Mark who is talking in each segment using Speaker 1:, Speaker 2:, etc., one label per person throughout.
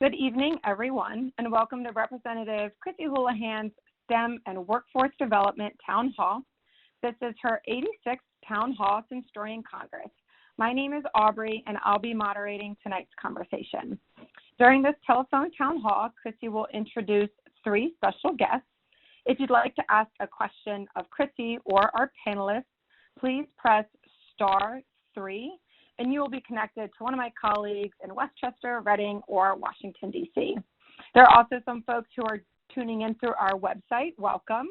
Speaker 1: Good evening, everyone, and welcome to Representative Chrissy Houlahan's STEM and Workforce Development Town Hall. This is her 86th Town Hall since joining Congress. My name is Aubrey, and I'll be moderating tonight's conversation. During this telephone town hall, Chrissy will introduce three special guests. If you'd like to ask a question of Chrissy or our panelists, please press *3, and you will be connected to one of my colleagues in Westchester, Reading, or Washington, D.C. There are also some folks who are tuning in through our website. Welcome.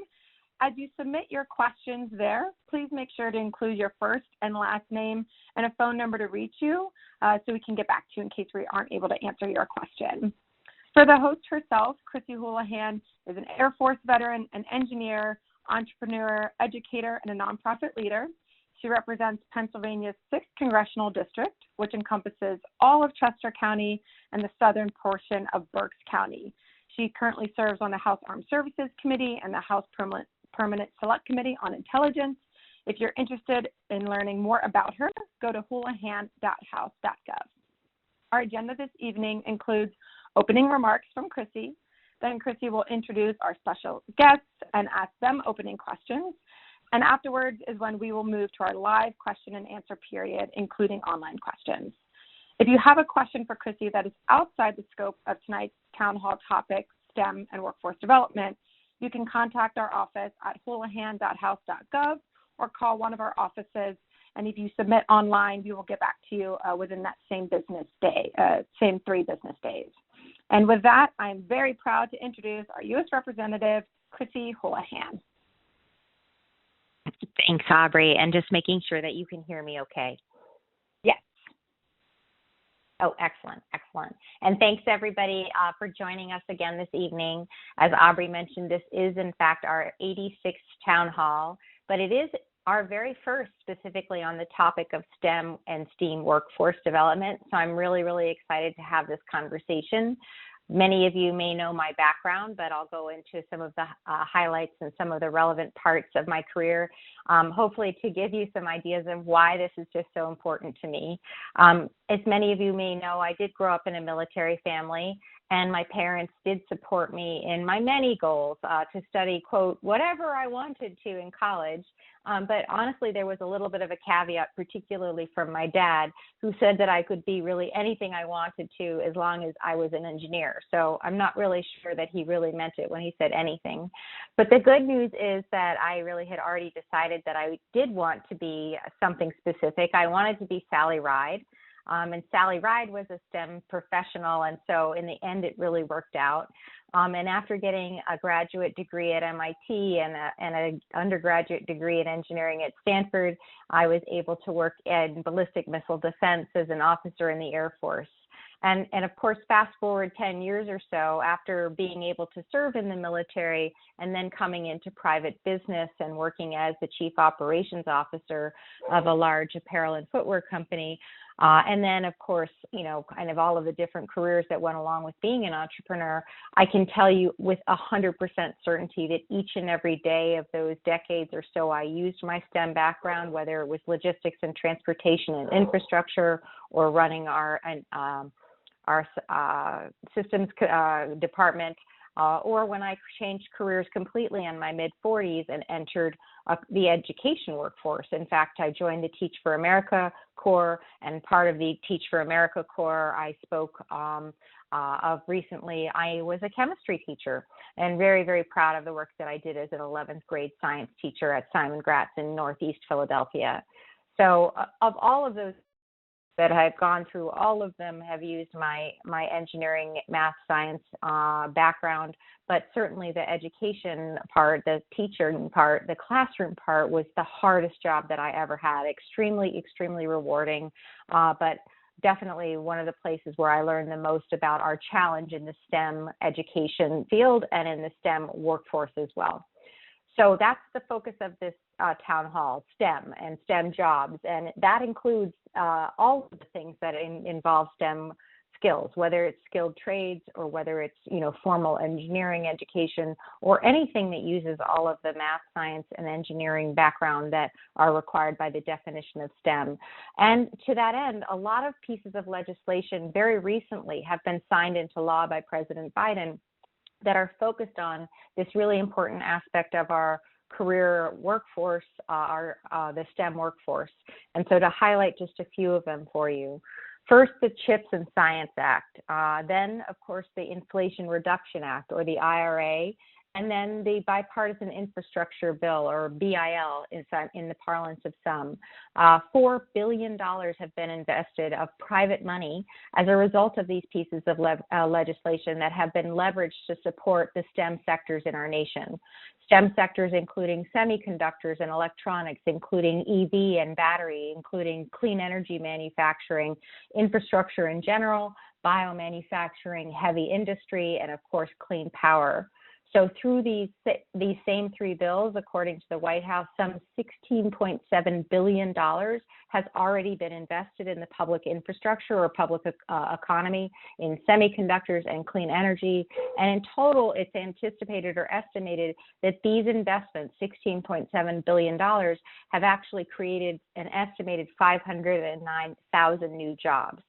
Speaker 1: As you submit your questions there, please make sure to include your first and last name and a phone number to reach you so we can get back to you in case we aren't able to answer your question. For the host herself, Chrissy Houlahan is an Air Force veteran, an engineer, entrepreneur, educator, and a nonprofit leader. She represents Pennsylvania's 6th Congressional District, which encompasses all of Chester County and the southern portion of Berks County. She currently serves on the House Armed Services Committee and the House Permanent Select Committee on Intelligence. If you're interested in learning more about her, go to houlahan.house.gov. Our agenda this evening includes opening remarks from Chrissy. Then Chrissy will introduce our special guests and ask them opening questions. And afterwards is when we will move to our live question and answer period, including online questions. If you have a question for Chrissy that is outside the scope of tonight's town hall topic, STEM and workforce development, you can contact our office at houlahan.house.gov or call one of our offices. And if you submit online, we will get back to you within that same 3 business days. And with that, I'm very proud to introduce our U.S. Representative, Chrissy Houlahan.
Speaker 2: Thanks, Aubrey, and just making sure that you can hear me okay.
Speaker 1: Yes.
Speaker 2: Oh, excellent. And thanks, everybody, for joining us again this evening. As Aubrey mentioned, this is, in fact, our 86th Town Hall, but it is our very first specifically on the topic of STEM and STEAM workforce development. So I'm really, really excited to have this conversation. Many of you may know my background, but I'll go into some of the highlights and some of the relevant parts of my career, hopefully to give you some ideas of why this is just so important to me. As many of you may know, I did grow up in a military family, and my parents did support me in my many goals to study, quote, whatever I wanted to in college. But honestly, there was a little bit of a caveat, particularly from my dad, who said that I could be really anything I wanted to as long as I was an engineer. So I'm not really sure that he really meant it when he said anything. But the good news is that I really had already decided that I did want to be something specific. I wanted to be Sally Ride. And Sally Ride was a STEM professional, and so in the end, it really worked out. And after getting a graduate degree at MIT and an undergraduate degree in engineering at Stanford, I was able to work in ballistic missile defense as an officer in the Air Force. And of course, fast forward 10 years or so after being able to serve in the military and then coming into private business and working as the chief operations officer of a large apparel and footwear company. And then, of course, kind of all of the different careers that went along with being an entrepreneur, I can tell you with 100% certainty that each and every day of those decades or so, I used my STEM background, whether it was logistics and transportation and infrastructure or running our systems department, or when I changed careers completely in my mid-40s and entered the education workforce. In fact, I joined the Teach for America Corps, and part of the Teach for America Corps I spoke of recently. I was a chemistry teacher and very, very proud of the work that I did as an 11th grade science teacher at Simon Gratz in Northeast Philadelphia. So of all of those that I've gone through, all of them have used my engineering, math, science background, but certainly the education part, the teaching part, the classroom part was the hardest job that I ever had. Extremely, extremely rewarding, but definitely one of the places where I learned the most about our challenge in the STEM education field and in the STEM workforce as well. So that's the focus of this town hall, STEM and STEM jobs, and that includes all of the things that involve STEM skills, whether it's skilled trades or whether it's, formal engineering education or anything that uses all of the math, science, and engineering background that are required by the definition of STEM. And to that end, a lot of pieces of legislation very recently have been signed into law by President Biden that are focused on this really important aspect of our career workforce, the STEM workforce. And so to highlight just a few of them for you. First, the CHIPS and Science Act, then, of course, the Inflation Reduction Act, or the IRA, and then the Bipartisan Infrastructure Bill, or BIL, in the parlance of some. $4 billion have been invested of private money as a result of these pieces of legislation that have been leveraged to support the STEM sectors in our nation. STEM sectors including semiconductors and electronics, including EV and battery, including clean energy manufacturing, infrastructure in general, biomanufacturing, heavy industry, and of course, clean power. So through these same three bills, according to the White House, some $16.7 billion has already been invested in the public infrastructure or public economy in semiconductors and clean energy. And in total, it's anticipated or estimated that these investments, $16.7 billion, have actually created an estimated 509,000 new jobs.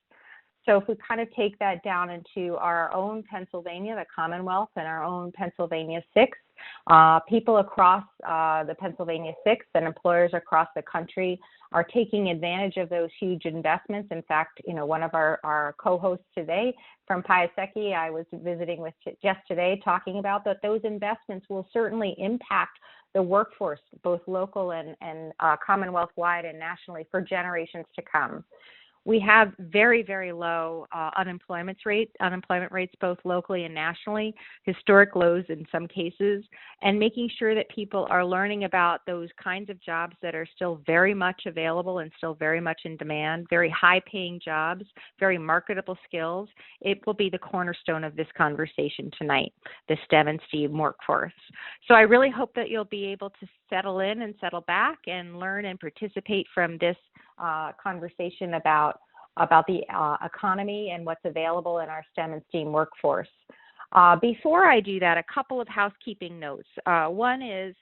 Speaker 2: So if we kind of take that down into our own Pennsylvania, the Commonwealth, and our own Pennsylvania 6th, people across the Pennsylvania 6th and employers across the country are taking advantage of those huge investments. In fact, one of our co-hosts today from Piasecki, I was visiting with just today, talking about that those investments will certainly impact the workforce, both local and Commonwealth-wide and nationally, for generations to come. We have very, very low unemployment rates both locally and nationally, historic lows in some cases, and making sure that people are learning about those kinds of jobs that are still very much available and still very much in demand, very high-paying jobs, very marketable skills. It will be the cornerstone of this conversation tonight, the STEM and STEAM workforce. So I really hope that you'll be able to settle in and settle back and learn and participate from this conversation about the economy and what's available in our STEM and STEAM workforce. Before I do that, a couple of housekeeping notes. One is,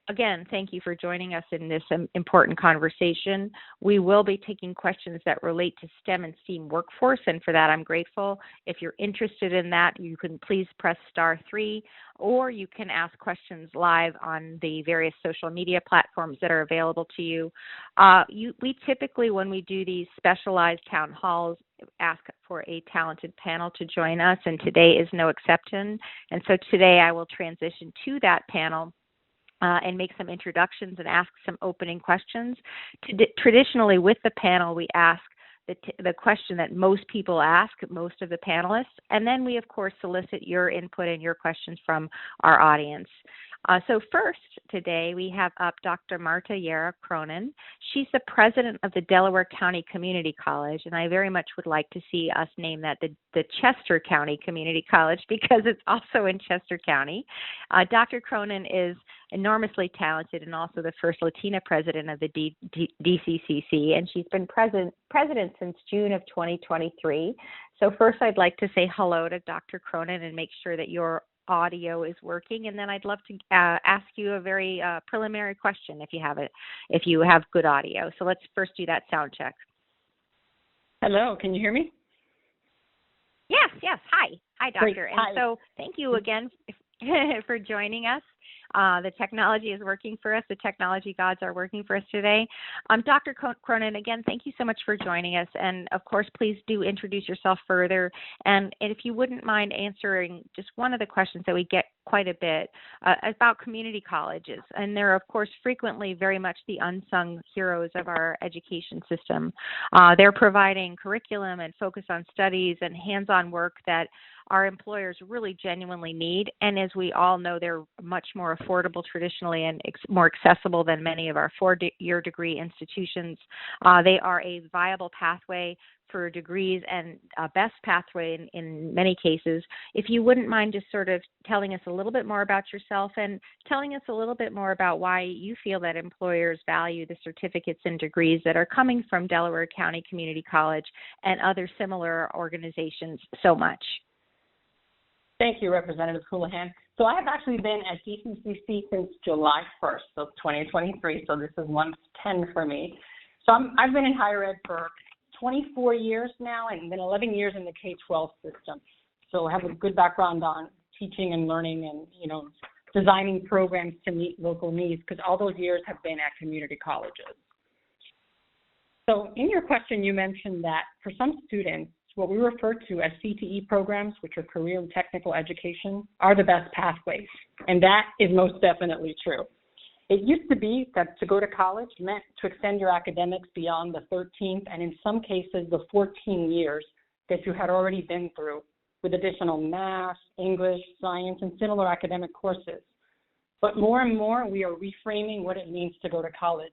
Speaker 2: again, thank you for joining us in this important conversation. We will be taking questions that relate to STEM and STEAM workforce, and for that I'm grateful. If you're interested in that, you can please press *3, or you can ask questions live on the various social media platforms that are available to you. We typically, when we do these specialized town halls, ask for a talented panel to join us, and today is no exception. And so today I will transition to that panel and make some introductions and ask some opening questions. Traditionally, with the panel, we ask the question that most people ask, most of the panelists, and then we, of course, solicit your input and your questions from our audience. So first, today, we have up Dr. Marta Yara Cronin. She's the president of the Delaware County Community College, and I very much would like to see us name that the Chester County Community College because it's also in Chester County. Dr. Cronin is enormously talented and also the first Latina president of the DCCC, and she's been president since June of 2023. So first, I'd like to say hello to Dr. Cronin and make sure that your audio is working, and then I'd love to ask you a very preliminary question if you have good audio. So let's first do that sound check.
Speaker 3: Hello, can you hear me?
Speaker 2: Yes. Hi, Doctor.
Speaker 3: Great.
Speaker 2: And
Speaker 3: Hi.
Speaker 2: so thank you again for joining us. The technology is working for us. The technology gods are working for us today. Dr. Cronin, again, thank you so much for joining us. And of course, please do introduce yourself further. And if you wouldn't mind answering just one of the questions that we get quite a bit about community colleges. And they're, of course, frequently very much the unsung heroes of our education system. They're providing curriculum and focus on studies and hands-on work that our employers really genuinely need. And as we all know, they're much more affordable traditionally and more accessible than many of our four-year degree institutions. They are a viable pathway for degrees and a best pathway in many cases. If you wouldn't mind just sort of telling us a little bit more about yourself and telling us a little bit more about why you feel that employers value the certificates and degrees that are coming from Delaware County Community College and other similar organizations so much.
Speaker 3: Thank you, Representative Houlahan. So I have actually been at DCCC since July 1st of 2023, so this is month 10 for me. So I've been in higher ed for 24 years now and then 11 years in the K-12 system. So I have a good background on teaching and learning and, designing programs to meet local needs because all those years have been at community colleges. So in your question, you mentioned that for some students, what we refer to as CTE programs, which are career and technical education, are the best pathways. And that is most definitely true. It used to be that to go to college meant to extend your academics beyond the 13th and in some cases the 14 years that you had already been through with additional math, English, science, and similar academic courses. But more and more we are reframing what it means to go to college.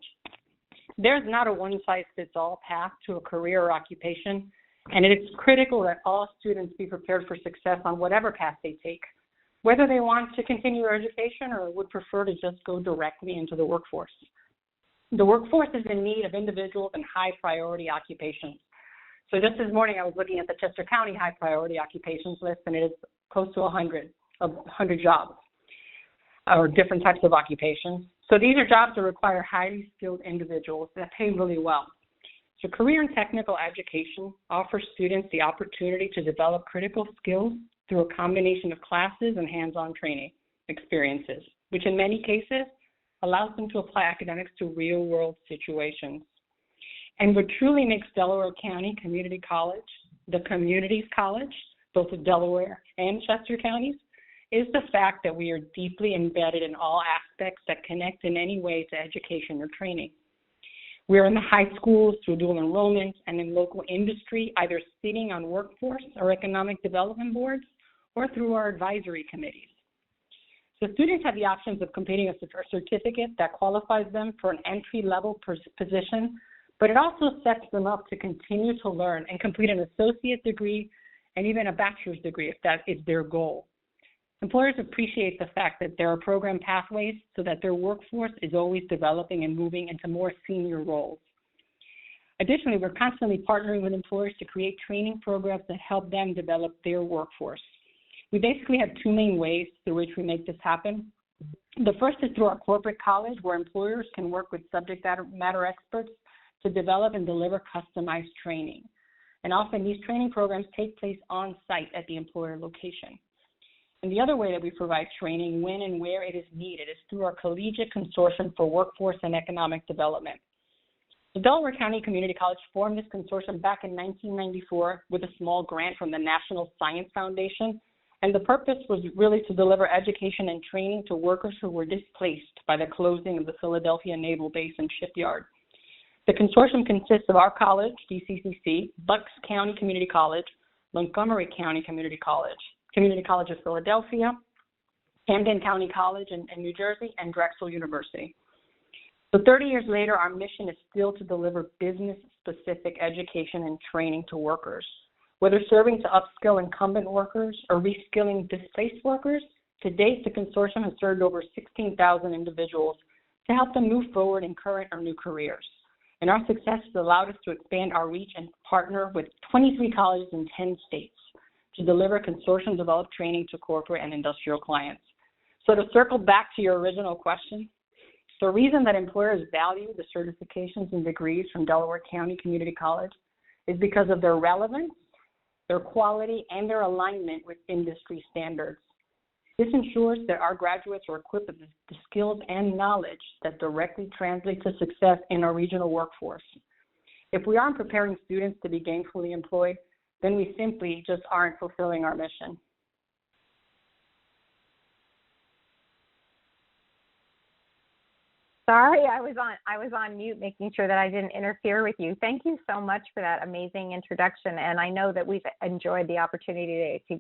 Speaker 3: There's not a one-size-fits-all path to a career or occupation, and it is critical that all students be prepared for success on whatever path they take, whether they want to continue their education or would prefer to just go directly into the workforce. The workforce is in need of individuals in high-priority occupations. So just this morning, I was looking at the Chester County high-priority occupations list, and it is close to 100 jobs or different types of occupations. So these are jobs that require highly skilled individuals that pay really well. So career and technical education offers students the opportunity to develop critical skills through a combination of classes and hands-on training experiences, which in many cases allows them to apply academics to real-world situations. And what truly makes Delaware County Community College the community's college, both of Delaware and Chester counties, is the fact that we are deeply embedded in all aspects that connect in any way to education or training. We are in the high schools through dual enrollment and in local industry, either sitting on workforce or economic development boards or through our advisory committees. So students have the options of completing a certificate that qualifies them for an entry-level position, but it also sets them up to continue to learn and complete an associate degree and even a bachelor's degree if that is their goal. Employers appreciate the fact that there are program pathways so that their workforce is always developing and moving into more senior roles. Additionally, we're constantly partnering with employers to create training programs that help them develop their workforce. We basically have two main ways through which we make this happen. The first is through our corporate college, where employers can work with subject matter experts to develop and deliver customized training. And often these training programs take place on site at the employer location. And the other way that we provide training when and where it is needed is through our Collegiate Consortium for Workforce and Economic Development. The Delaware County Community College formed this consortium back in 1994 with a small grant from the National Science Foundation, and the purpose was really to deliver education and training to workers who were displaced by the closing of the Philadelphia Naval Base and Shipyard. The consortium consists of our college, DCCC, Bucks County Community College, Montgomery County Community College, Community College of Philadelphia, Camden County College in New Jersey, and Drexel University. So 30 years later, our mission is still to deliver business-specific education and training to workers. Whether serving to upskill incumbent workers or reskilling displaced workers, to date, the consortium has served over 16,000 individuals to help them move forward in current or new careers. And our success has allowed us to expand our reach and partner with 23 colleges in 10 states to deliver consortium-developed training to corporate and industrial clients. So to circle back to your original question, the reason that employers value the certifications and degrees from Delaware County Community College is because of their relevance, their quality, and their alignment with industry standards. This ensures that our graduates are equipped with the skills and knowledge that directly translate to success in our regional workforce. If we aren't preparing students to be gainfully employed, then we simply just aren't fulfilling our mission.
Speaker 2: Sorry, I was on mute, making sure that I didn't interfere with you. Thank you so much for that amazing introduction. And I know that we've enjoyed the opportunity to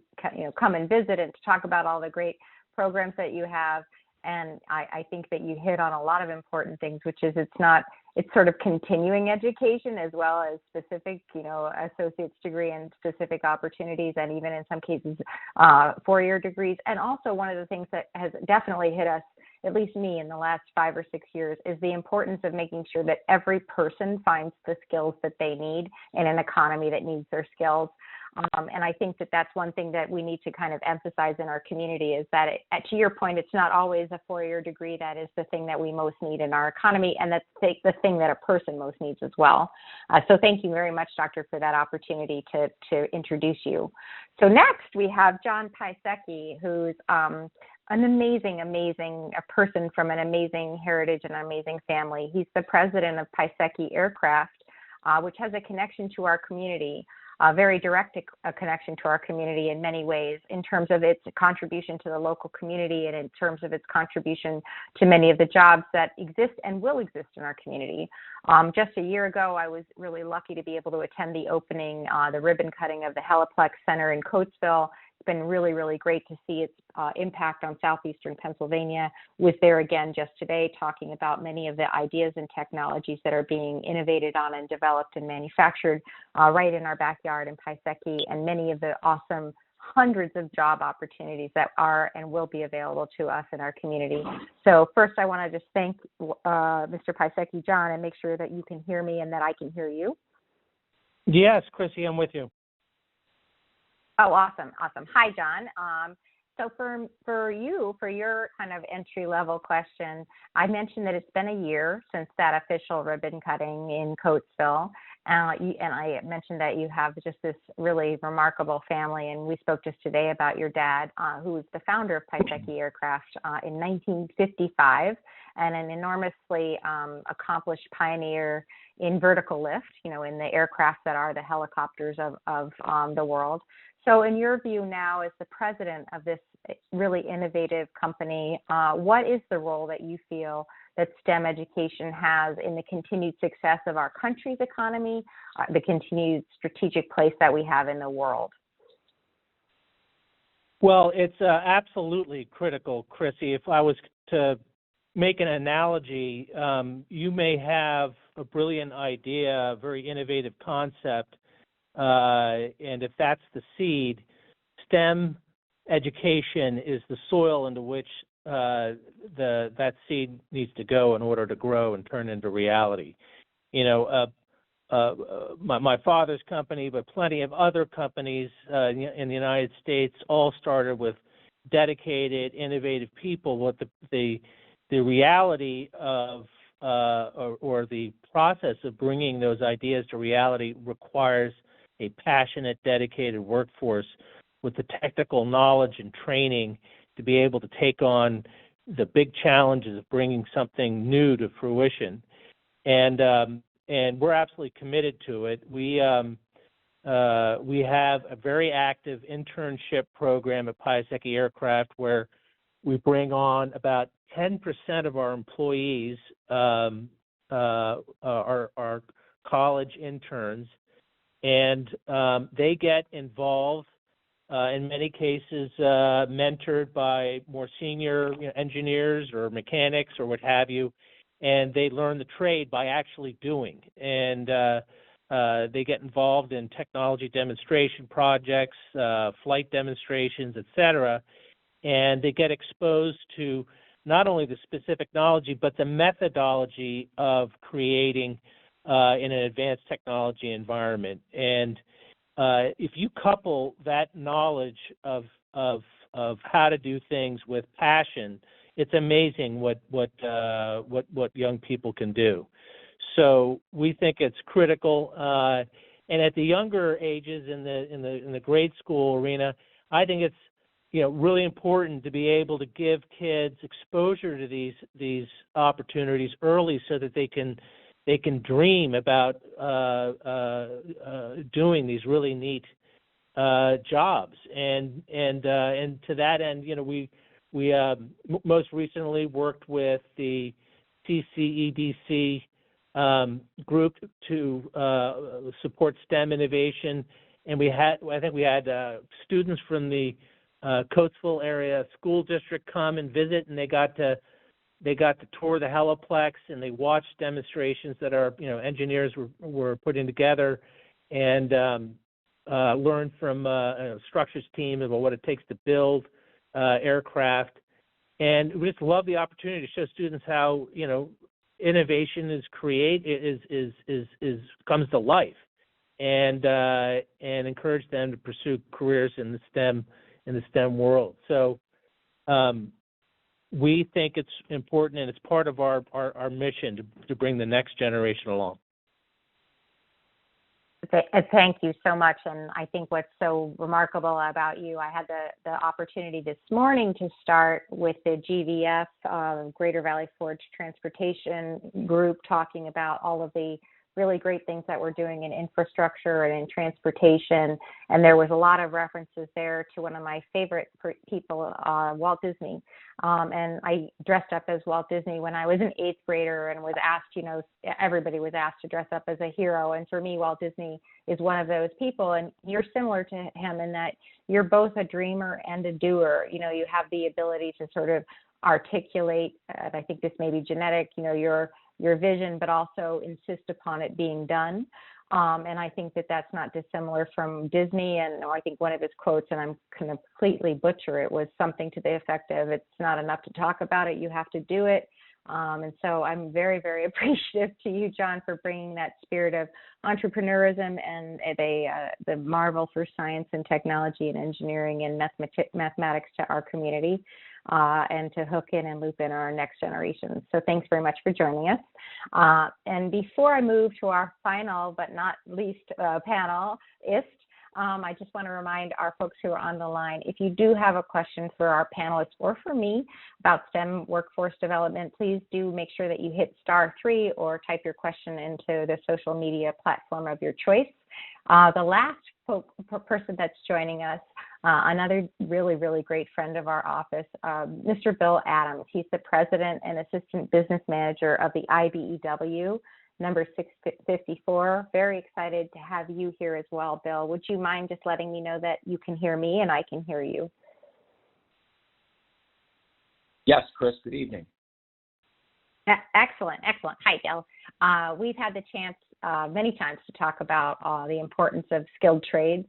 Speaker 2: come and visit and to talk about all the great programs that you have. And I think that you hit on a lot of important things, which is it's sort of continuing education as well as specific, associate's degree and specific opportunities, and even in some cases, 4-year degrees. And also one of the things that has definitely hit us, at least me, in the last 5 or 6 years, is the importance of making sure that every person finds the skills that they need in an economy that needs their skills. And I think that that's one thing that we need to kind of emphasize in our community is that, to your point, it's not always a 4-year degree that is the thing that we most need in our economy, and that's the thing that a person most needs as well. So thank you very much, Doctor, for that opportunity to introduce you. So next we have John Piasecki, who's an amazing person from an amazing heritage and an amazing family. He's the president of Piasecki Aircraft, which has a connection to our community. A very direct connection to our community in many ways, in terms of its contribution to the local community and in terms of its contribution to many of the jobs that exist and will exist in our community. Just a year ago, I was really lucky to be able to attend the opening, the ribbon cutting of the Heliplex Center in Coatesville. It's been really, really great to see its impact on southeastern Pennsylvania. Was there again just today talking about many of the ideas and technologies that are being innovated on and developed and manufactured right in our backyard in Piasecki, and many of the awesome hundreds of job opportunities that are and will be available to us in our community. So first, I want to just thank Mr. Piasecki, John, and make sure that you can hear me and that I can hear you.
Speaker 4: Yes, Chrissy, I'm with you.
Speaker 2: Oh, awesome. Hi, John. So for your kind of entry-level question, I mentioned that it's been a year since that official ribbon cutting in Coatesville. And I mentioned that you have just this really remarkable family. And we spoke just today about your dad, who was the founder of Piasecki Aircraft in 1955, and an enormously accomplished pioneer in vertical lift, in the aircraft that are the helicopters of the world. So in your view now, as the president of this really innovative company, what is the role that you feel that STEM education has in the continued success of our country's economy, the continued strategic place that we have in the world?
Speaker 4: Well, it's absolutely critical, Chrissy. If I was to make an analogy, you may have a brilliant idea, a very innovative concept, and if that's the seed, STEM education is the soil into which that seed needs to go in order to grow and turn into reality. My father's company, but plenty of other companies in the United States, all started with dedicated, innovative people. What the reality of or the process of bringing those ideas to reality requires a passionate, dedicated workforce with the technical knowledge and training to be able to take on the big challenges of bringing something new to fruition. And we're absolutely committed to it. We have a very active internship program at Piasecki Aircraft where we bring on about 10% of our employees are college interns, and they get involved, in many cases mentored by more senior engineers or mechanics or what have you, and they learn the trade by actually doing. And they get involved in technology demonstration projects, flight demonstrations, etc., and they get exposed to not only the specific knowledge, but the methodology of creating in an advanced technology environment. And if you couple that knowledge of how to do things with passion, it's amazing what young people can do. So we think it's critical. And at the younger ages, in the grade school arena, I think it's really important to be able to give kids exposure to these opportunities early, so that they can dream about doing these really neat jobs. And to that end, we most recently worked with the CCEDC group to support STEM innovation, and I think we had students from the Coatesville area school district come and visit, and they got to tour the heliplex, and they watched demonstrations that our engineers were putting together, and learn from structures team about what it takes to build aircraft. And we just love the opportunity to show students how innovation comes to life, and encourage them to pursue careers in the STEM world. So we think it's important, and it's part of our mission to bring the next generation along.
Speaker 2: Thank you so much. And I think what's so remarkable about you, I had the opportunity this morning to start with the GVF, Greater Valley Forge Transportation Group, talking about all of the really great things that we're doing in infrastructure and in transportation. And there was a lot of references there to one of my favorite people, Walt Disney. And I dressed up as Walt Disney when I was an 8th grader and was asked, everybody was asked to dress up as a hero. And for me, Walt Disney is one of those people. And you're similar to him in that you're both a dreamer and a doer. You have the ability to sort of articulate, and I think this may be genetic, your vision, but also insist upon it being done. And I think that that's not dissimilar from Disney. And I think one of his quotes, and I'm going to completely butcher it, was something to the effect of, "It's not enough to talk about it, you have to do it." And so I'm very, very appreciative to you, John, for bringing that spirit of entrepreneurism and the marvel for science and technology and engineering and mathematics to our community, and to hook in and loop in our next generation. So thanks very much for joining us. And before I move to our final but not least panelist, I just want to remind our folks who are on the line, if you do have a question for our panelists or for me about STEM workforce development, please do make sure that you hit *3 or type your question into the social media platform of your choice. The last person that's joining us, another really, really great friend of our office, Mr. Bill Adams. He's the president and assistant business manager of the IBEW, number 654. Very excited to have you here as well, Bill. Would you mind just letting me know that you can hear me and I can hear you?
Speaker 5: Yes, Chris, good evening.
Speaker 2: Excellent. Hi, Bill. We've had the chance many times to talk about the importance of skilled trades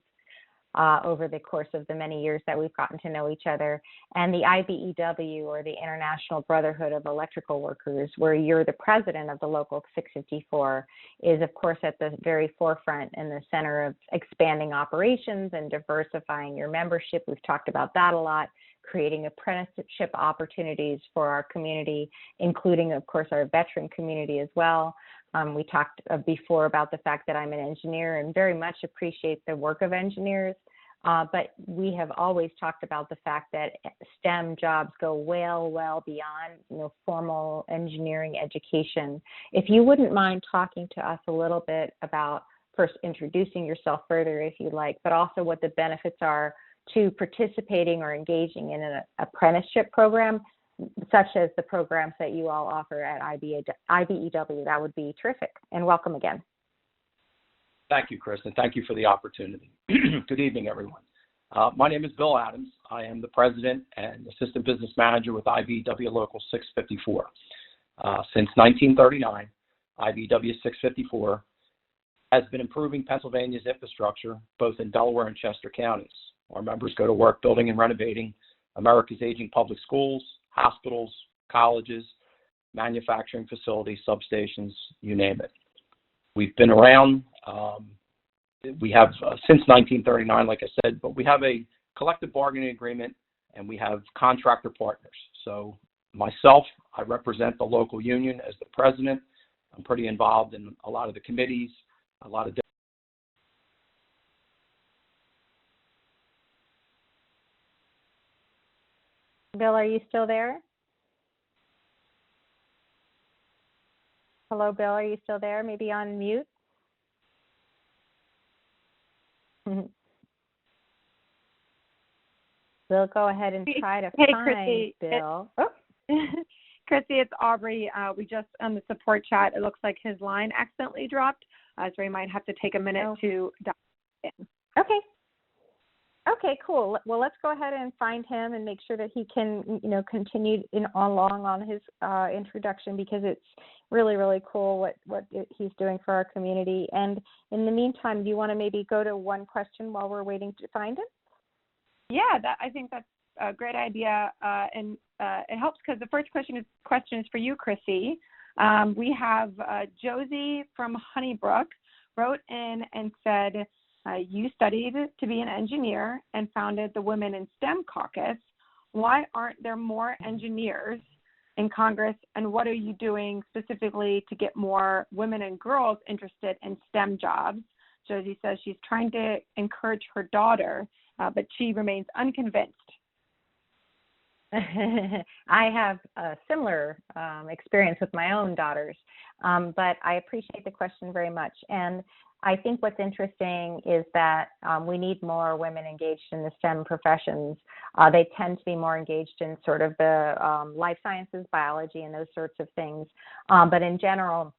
Speaker 2: over the course of the many years that we've gotten to know each other. And the IBEW, or the International Brotherhood of Electrical Workers, where you're the president of the Local 654, is of course at the very forefront and the center of expanding operations and diversifying your membership. We've talked about that a lot, creating apprenticeship opportunities for our community, including of course our veteran community as well. We talked before about the fact that I'm an engineer and very much appreciate the work of engineers, but we have always talked about the fact that STEM jobs go well beyond formal engineering education. If you wouldn't mind talking to us a little bit about first introducing yourself further if you'd like, but also what the benefits are to participating or engaging in an apprenticeship program, such as the programs that you all offer at IBEW, that would be terrific. And welcome again.
Speaker 5: Thank you, Chris, and thank you for the opportunity. Good evening, everyone. My name is Bill Adams. I am the president and assistant business manager with IBEW Local 654. Since 1939, IBEW 654 has been improving Pennsylvania's infrastructure, both in Delaware and Chester counties. Our members go to work building and renovating America's aging public schools, hospitals, colleges, manufacturing facilities, substations, you name it. We've been around, we have since 1939, like I said, but we have a collective bargaining agreement and we have contractor partners. So myself, I represent the local union as the president. I'm pretty involved in a lot of the committees, a lot of
Speaker 2: Bill, are you still there? Hello, Bill, are you still there? Maybe on mute? We'll go ahead and try to find
Speaker 1: Chrissy,
Speaker 2: Bill.
Speaker 1: Chrissy, it's Aubrey. We just, on the support chat, it looks like his line accidentally dropped, so he might have to take a minute to dial in.
Speaker 2: Okay. Okay, cool. Well, let's go ahead and find him and make sure that he can, continue along on his introduction, because it's really, really cool what he's doing for our community. And in the meantime, do you want to maybe go to one question while we're waiting to find him?
Speaker 1: Yeah, I think that's a great idea, and it helps because the first question is for you, Chrissy. We have Josie from Honeybrook wrote in and said, you studied to be an engineer and founded the Women in STEM Caucus. Why aren't there more engineers in Congress, and what are you doing specifically to get more women and girls interested in STEM jobs? Josie says she's trying to encourage her daughter, but she remains unconvinced.
Speaker 2: I have a similar experience with my own daughters, but I appreciate the question very much. And I think what's interesting is that we need more women engaged in the STEM professions. They tend to be more engaged in sort of the life sciences, biology, and those sorts of things. But in general,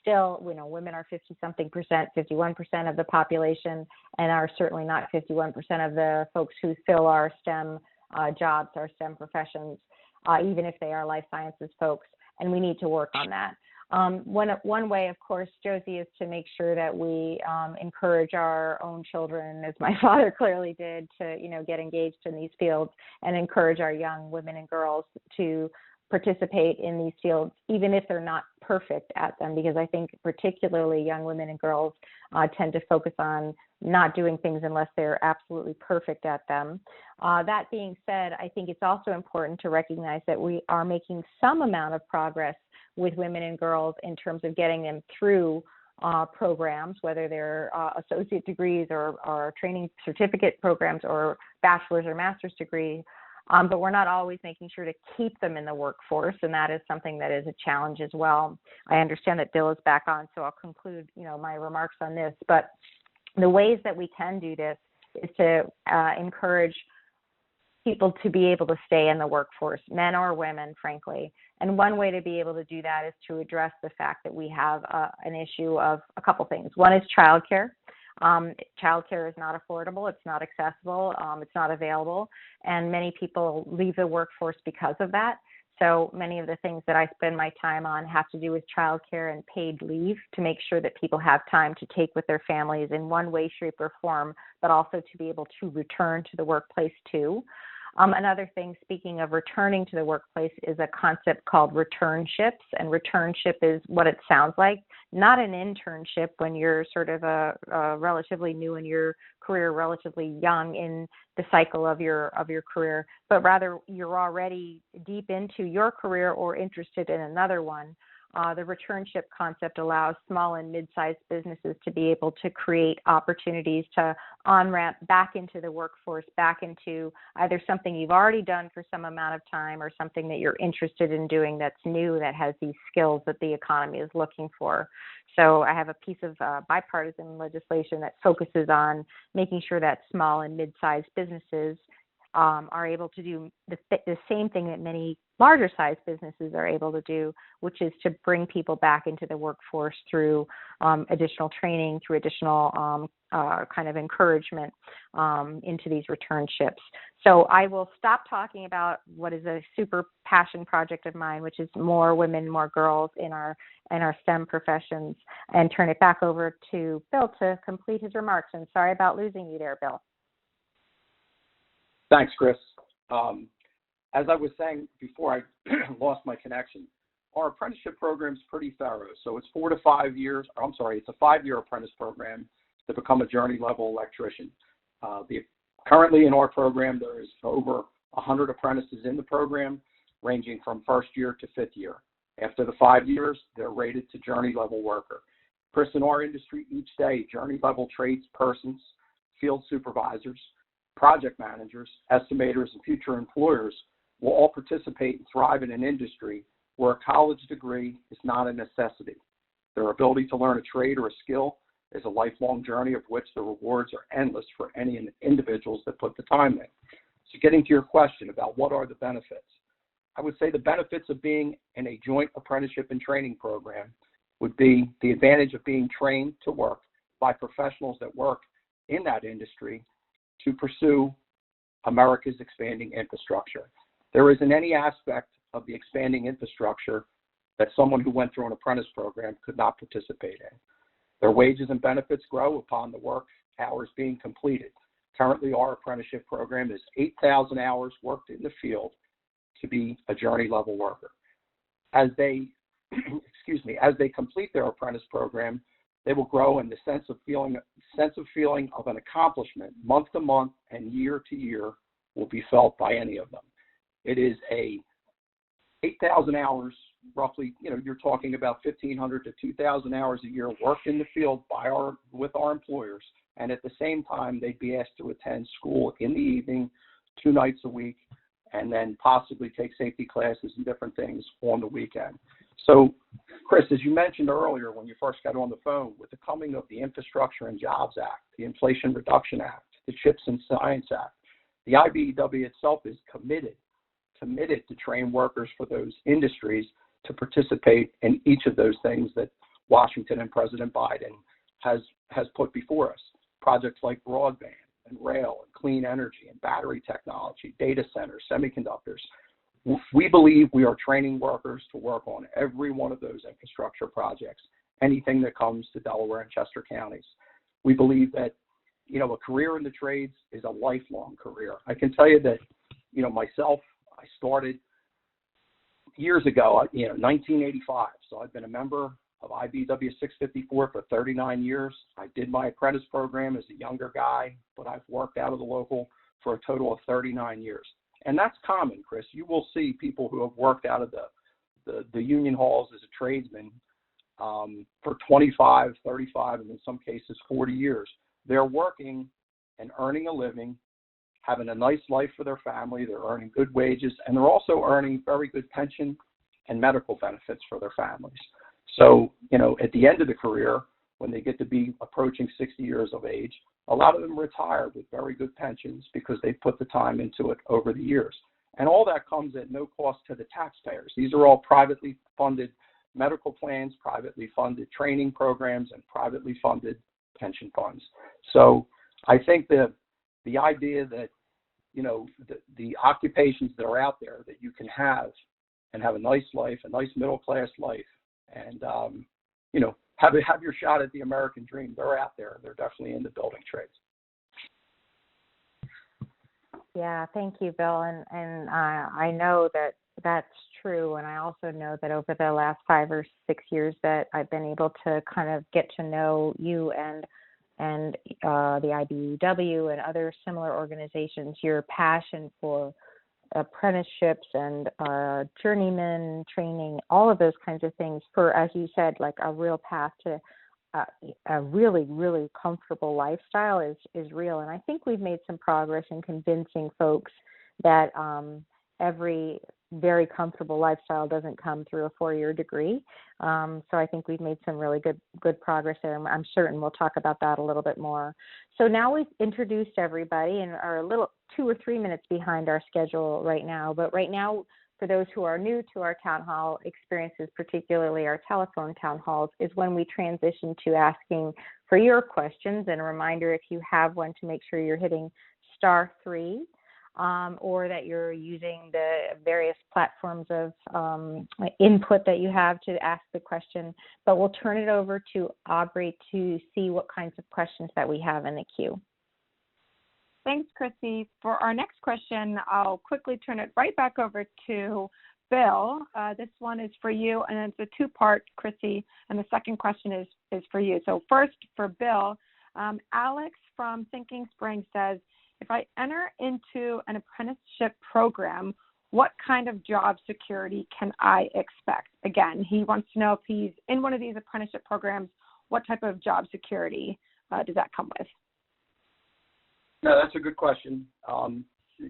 Speaker 2: still, women are 50-something percent, 51% of the population, and are certainly not 51% of the folks who fill our STEM jobs, our STEM professions, even if they are life sciences folks, and we need to work on that. One way, of course, Josie, is to make sure that we encourage our own children, as my father clearly did, to get engaged in these fields, and encourage our young women and girls to participate in these fields, even if they're not perfect at them, because I think particularly young women and girls tend to focus on not doing things unless they're absolutely perfect at them. That being said, I think it's also important to recognize that we are making some amount of progress with women and girls in terms of getting them through programs, whether they're associate degrees or training certificate programs or bachelor's or master's degrees. But we're not always making sure to keep them in the workforce, and that is something that is a challenge as well. I understand that Bill is back on, so I'll conclude, my remarks on this. But the ways that we can do this is to encourage people to be able to stay in the workforce, men or women, frankly. And one way to be able to do that is to address the fact that we have an issue of a couple things. One is childcare. Childcare is not affordable, it's not accessible, it's not available, and many people leave the workforce because of that. So many of the things that I spend my time on have to do with childcare and paid leave to make sure that people have time to take with their families in one way, shape, or form, but also to be able to return to the workplace too. Another thing, speaking of returning to the workplace, is a concept called returnships. And returnship is what it sounds like, not an internship when you're sort of relatively new in your career, relatively young in the cycle of your career, but rather you're already deep into your career or interested in another one. The returnship concept allows small and mid-sized businesses to be able to create opportunities to on-ramp back into the workforce, back into either something you've already done for some amount of time or something that you're interested in doing that's new, that has these skills that the economy is looking for. So I have a piece of bipartisan legislation that focuses on making sure that small and mid-sized businesses are able to do the same thing that many larger sized businesses are able to do, which is to bring people back into the workforce through additional training, through additional kind of encouragement into these returnships. So I will stop talking about what is a super passion project of mine, which is more women, more girls in our STEM professions, and turn it back over to Bill to complete his remarks. And sorry about losing you there, Bill.
Speaker 5: Thanks, Chris. As I was saying before I lost my connection, our apprenticeship program is pretty thorough. So it's 4 to 5 years. It's a 5-year apprentice program to become a journey level electrician. Currently in our program, there is over 100 apprentices in the program, ranging from first year to 5th year. After the 5 years, they're rated to journey level worker. Chris, in our industry, each day, journey level tradespersons, field supervisors, project managers, estimators, and future employers will all participate and thrive in an industry where a college degree is not a necessity. Their ability to learn a trade or a skill is a lifelong journey of which the rewards are endless for any individuals that put the time in. So getting to your question about what are the benefits, I would say the benefits of being in a joint apprenticeship and training program would be the advantage of being trained to work by professionals that work in that industry to pursue America's expanding infrastructure. There isn't any aspect of the expanding infrastructure that someone who went through an apprentice program could not participate in. Their wages and benefits grow upon the work hours being completed. Currently, our apprenticeship program is 8,000 hours worked in the field to be a journey level worker. As they, as they complete their apprentice program, they will grow in the sense of feeling of an accomplishment month to month and year to year will be felt by any of them. It is a 8,000 hours, roughly, you're talking about 1,500 to 2,000 hours a year worked in the field with our employers. And at the same time, they'd be asked to attend school in the evening, 2 nights a week, and then possibly take safety classes and different things on the weekend. So, Chris, as you mentioned earlier when you first got on the phone, with the coming of the Infrastructure and Jobs Act, the Inflation Reduction Act, the CHIPS and Science Act, the IBEW itself is committed to train workers for those industries to participate in each of those things that Washington and President Biden has put before us. Projects like broadband and rail and clean energy and battery technology, data centers, semiconductors. We believe we are training workers to work on every one of those infrastructure projects, anything that comes to Delaware and Chester counties. We believe that, a career in the trades is a lifelong career. I can tell you that, myself, I started years ago, 1985. So I've been a member of IBEW 654 for 39 years. I did my apprentice program as a younger guy, but I've worked out of the local for a total of 39 years. And that's common, Chris. You will see people who have worked out of the union halls as a tradesman for 25, 35, and in some cases 40 years. They're working and earning a living, having a nice life for their family. They're earning good wages, and they're also earning very good pension and medical benefits for their families. So, at the end of the career, when they get to be approaching 60 years of age, a lot of them retire with very good pensions because they put the time into it over the years. And all that comes at no cost to the taxpayers. These are all privately funded medical plans, privately funded training programs, and privately funded pension funds. So I think the idea that, the occupations that are out there that you can have and have a nice life, a nice middle-class life, and, have your shot at the American dream. They're out there. They're definitely in the building trades.
Speaker 2: Yeah, thank you, Bill. And I know that that's true. And I also know that over the last 5 or 6 years that I've been able to kind of get to know you and the IBEW and other similar organizations, your passion for apprenticeships and journeyman training, all of those kinds of things for, as you said, like a real path to a really, really comfortable lifestyle is real. And I think we've made some progress in convincing folks that every very comfortable lifestyle doesn't come through a 4-year degree. So I think we've made some really good progress there. I'm certain we'll talk about that a little bit more. So now we've introduced everybody and are a little 2 or 3 minutes behind our schedule right now. But right now, for those who are new to our town hall experiences, particularly our telephone town halls, is when we transition to asking for your questions. And a reminder, if you have one, to make sure you're hitting *3. Or that you're using the various platforms of input that you have to ask the question. But we'll turn it over to Aubrey to see what kinds of questions that we have in the queue.
Speaker 1: Thanks, Chrissy. For our next question, I'll quickly turn it right back over to Bill. This one is for you, and it's a 2-part, Chrissy, and the second question is for you. So first, for Bill, Alex from Thinking Spring says, if I enter into an apprenticeship program, what kind of job security can I expect? Again, he wants to know if he's in one of these apprenticeship programs, what type of job security does that come with?
Speaker 5: No, that's a good question.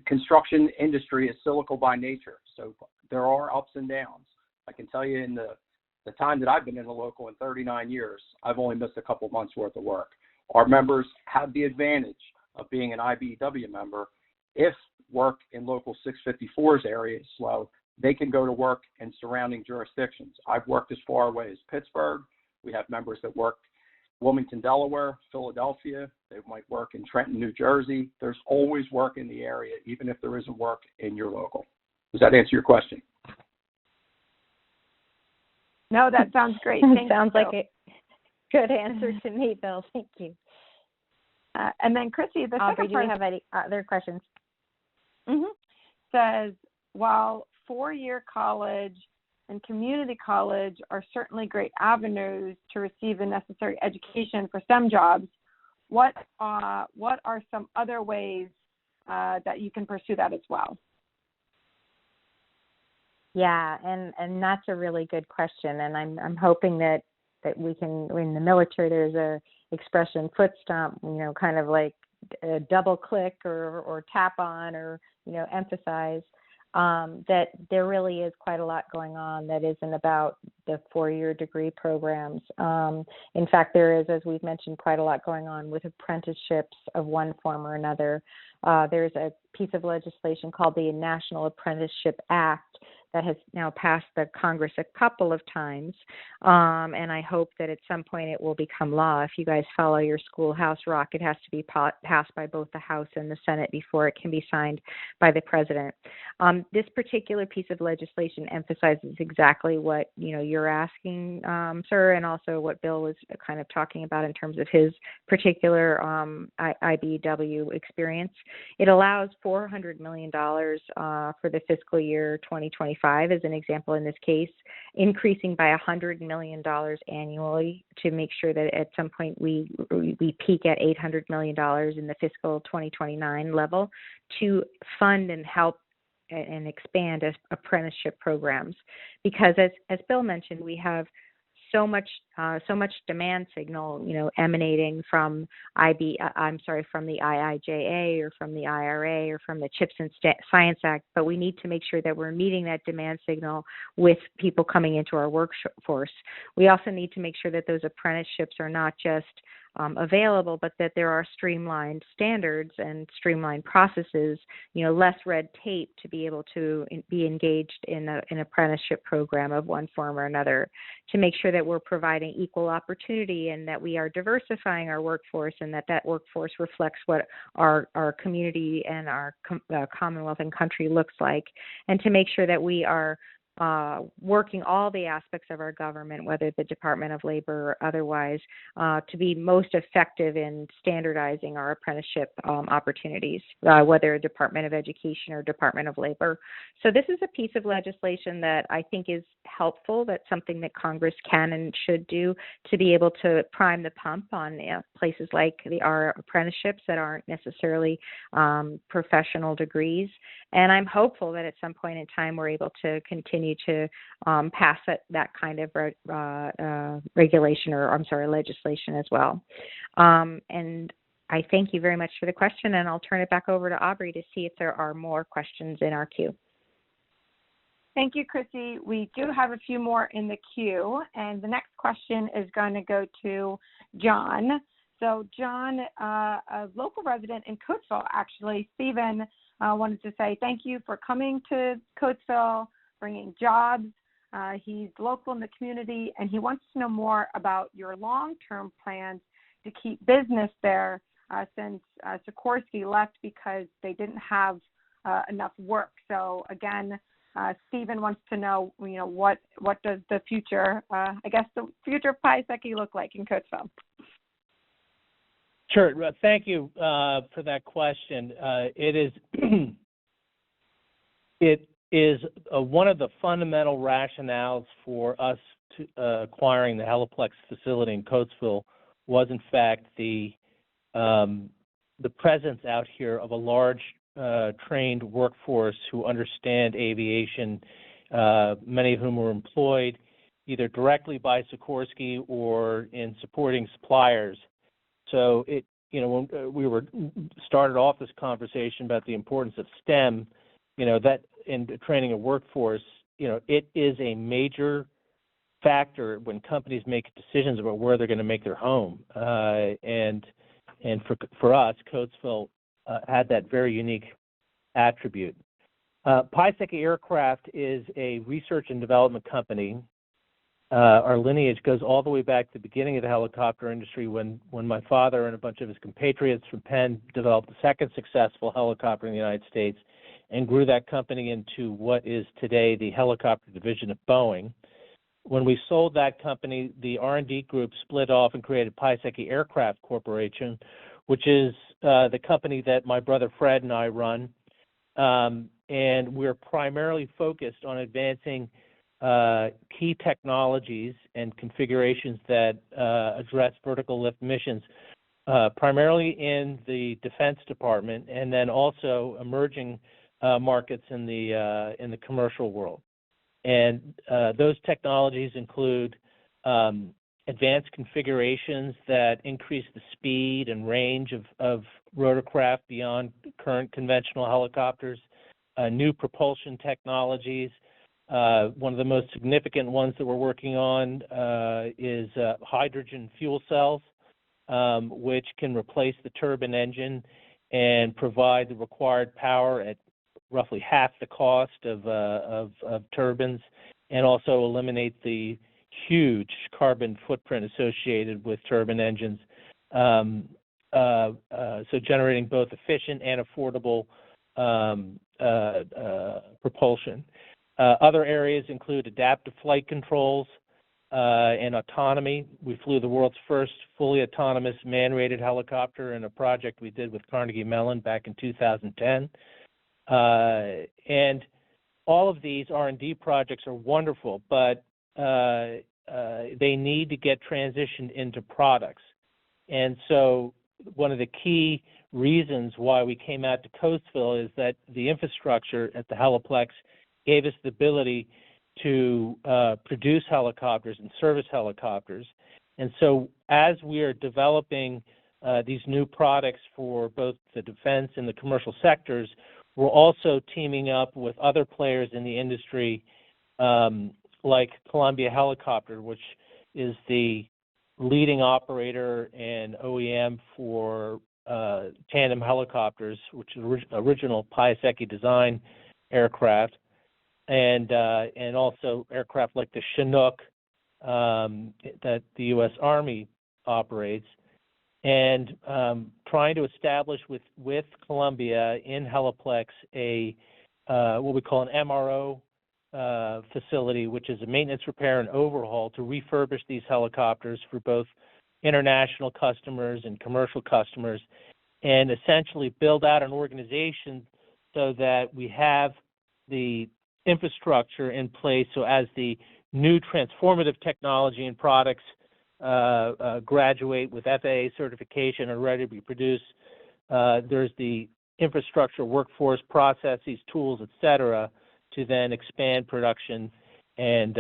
Speaker 5: Construction industry is cyclical by nature, so there are ups and downs. I can tell you in the time that I've been in the local in 39 years, I've only missed a couple months worth of work. Our members have the advantage of being an IBEW member. If work in local 654's area is slow, they can go to work in surrounding jurisdictions. I've worked as far away as Pittsburgh. We have members that work Wilmington, Delaware, Philadelphia. They might work in Trenton, New Jersey. There's always work in the area, even if there isn't work in your local. Does that answer your question?
Speaker 1: No, that sounds great.
Speaker 2: Sounds like a good answer to me, Bill. Thank you.
Speaker 1: And then, Chrissy, the
Speaker 2: Aubrey,
Speaker 1: second
Speaker 2: do
Speaker 1: part
Speaker 2: you have any other questions?
Speaker 1: says, while four-year college and community college are certainly great avenues to receive the necessary education for STEM jobs, what are some other ways that you can pursue that as well?
Speaker 2: Yeah, and that's a really good question, and I'm hoping that we can. In the military, there's a expression, foot stomp, kind of like double click or tap on or emphasize that there really is quite a lot going on that isn't about the four-year degree programs. In fact, there is, as we've mentioned, quite a lot going on with apprenticeships of one form or another. There's a piece of legislation called the National Apprenticeship Act that has now passed the Congress a couple of times, and I hope that at some point it will become law. If you guys follow your schoolhouse rock, it has to be passed by both the House and the Senate before it can be signed by the President. This particular piece of legislation emphasizes exactly what you're asking, sir, and also what Bill was kind of talking about in terms of his particular IBW experience. It allows $400 million for the fiscal year 2025, as an example in this case, increasing by $100 million annually to make sure that at some point we peak at $800 million in the fiscal 2029 level to fund and help and expand apprenticeship programs. Because as Bill mentioned, we have so much demand signal, emanating from the IIJA or from the IRA or from the CHIPS and Science Act, but we need to make sure that we're meeting that demand signal with people coming into our workforce. We also need to make sure that those apprenticeships are not just available, but that there are streamlined standards and streamlined processes, less red tape to be able to be engaged in an apprenticeship program of one form or another, to make sure that we're providing equal opportunity and that we are diversifying our workforce and that workforce reflects what our community and our Commonwealth and country looks like, and to make sure that we are working all the aspects of our government, whether the Department of Labor or otherwise, to be most effective in standardizing our apprenticeship opportunities, whether Department of Education or Department of Labor. So this is a piece of legislation that I think is helpful. That's something that Congress can and should do to be able to prime the pump on places like our apprenticeships that aren't necessarily professional degrees. And I'm hopeful that at some point in time we're able to continue to pass that kind of legislation as well. And I thank you very much for the question, and I'll turn it back over to Aubrey to see if there are more questions in our queue.
Speaker 1: Thank you, Chrissy. We do have a few more in the queue, and the next question is going to go to John. So John, a local resident in Coatesville, actually, Stephen, wanted to say thank you for coming to Coatesville, bringing jobs. He's local in the community, and he wants to know more about your long-term plans to keep business there since Sikorsky left because they didn't have enough work. So again, Stephen wants to know, what does the future, the future of Piasecki look like in Coatesville?
Speaker 4: Sure. Thank you for that question. It is one of the fundamental rationales for us acquiring the Heliplex facility in Coatesville was, in fact, the presence out here of a large trained workforce who understand aviation, many of whom were employed either directly by Sikorsky or in supporting suppliers. So when we started off this conversation about the importance of STEM, that in training a workforce, it is a major factor when companies make decisions about where they're going to make their home. And for us, Coatesville had that very unique attribute. Piasecki Aircraft is a research and development company. Our lineage goes all the way back to the beginning of the helicopter industry when my father and a bunch of his compatriots from Penn developed the second successful helicopter in the United States and grew that company into what is today the helicopter division of Boeing. When we sold that company, the R&D group split off and created Piasecki Aircraft Corporation, which is the company that my brother Fred and I run. And we're primarily focused on advancing key technologies and configurations that address vertical lift missions, primarily in the Defense Department, and then also emerging markets in the commercial world. And those technologies include advanced configurations that increase the speed and range of rotorcraft beyond current conventional helicopters, new propulsion technologies. One of the most significant ones that we're working on is hydrogen fuel cells, which can replace the turbine engine and provide the required power at roughly half the cost of turbines, and also eliminate the huge carbon footprint associated with turbine engines. So generating both efficient and affordable propulsion. Other areas include adaptive flight controls and autonomy. We flew the world's first fully autonomous man-rated helicopter in a project we did with Carnegie Mellon back in 2010. And all of these R&D projects are wonderful, but they need to get transitioned into products. And so one of the key reasons why we came out to Coatesville is that the infrastructure at the Heliplex gave us the ability to produce helicopters and service helicopters. And so as we are developing these new products for both the defense and the commercial sectors, we're also teaming up with other players in the industry like Columbia Helicopter, which is the leading operator and OEM for tandem helicopters, which is original Piasecki design aircraft, and also aircraft like the Chinook that the U.S. Army operates, and trying to establish with Columbia in Heliplex a what we call an MRO facility, which is a maintenance, repair, and overhaul to refurbish these helicopters for both international customers and commercial customers, and essentially build out an organization so that we have the infrastructure in place so as the new transformative technology and products graduate with FAA certification and ready to be produced, there's the infrastructure, workforce, processes, tools, et cetera, to then expand production and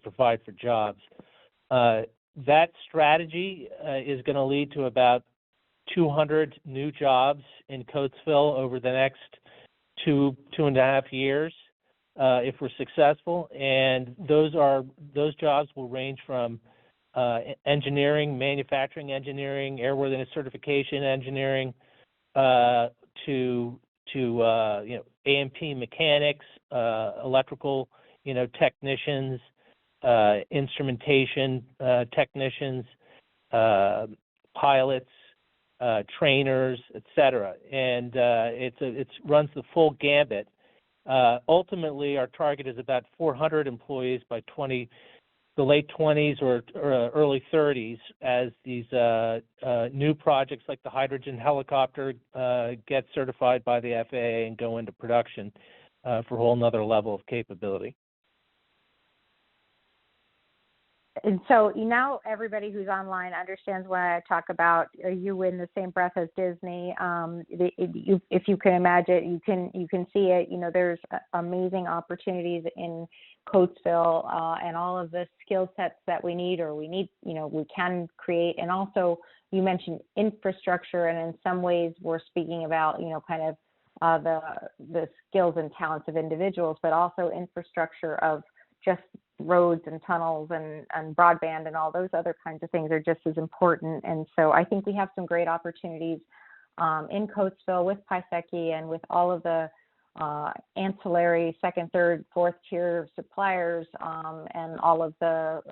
Speaker 4: provide for jobs. That strategy is going to lead to about 200 new jobs in Coatesville over the next two and a half years if we're successful. And those jobs will range from engineering, manufacturing engineering, airworthiness certification engineering, to AMP mechanics, electrical, technicians, instrumentation technicians, pilots, trainers, etc. And it runs the full gambit. Ultimately, our target is about 400 employees by the late 20s or early 30s as these new projects like the hydrogen helicopter get certified by the FAA and go into production for a whole nother level of capability.
Speaker 2: And so now everybody who's online understands when I talk about you in the same breath as Disney. If you can imagine, you can see it. There's amazing opportunities in Coatesville, and all of the skill sets that we can create. And also, you mentioned infrastructure, and in some ways, we're speaking about the skills and talents of individuals, but also infrastructure of just roads and tunnels and broadband and all those other kinds of things are just as important. And so I think we have some great opportunities in Coatesville with Piasecki and with all of the ancillary second, third, fourth tier suppliers, and all of the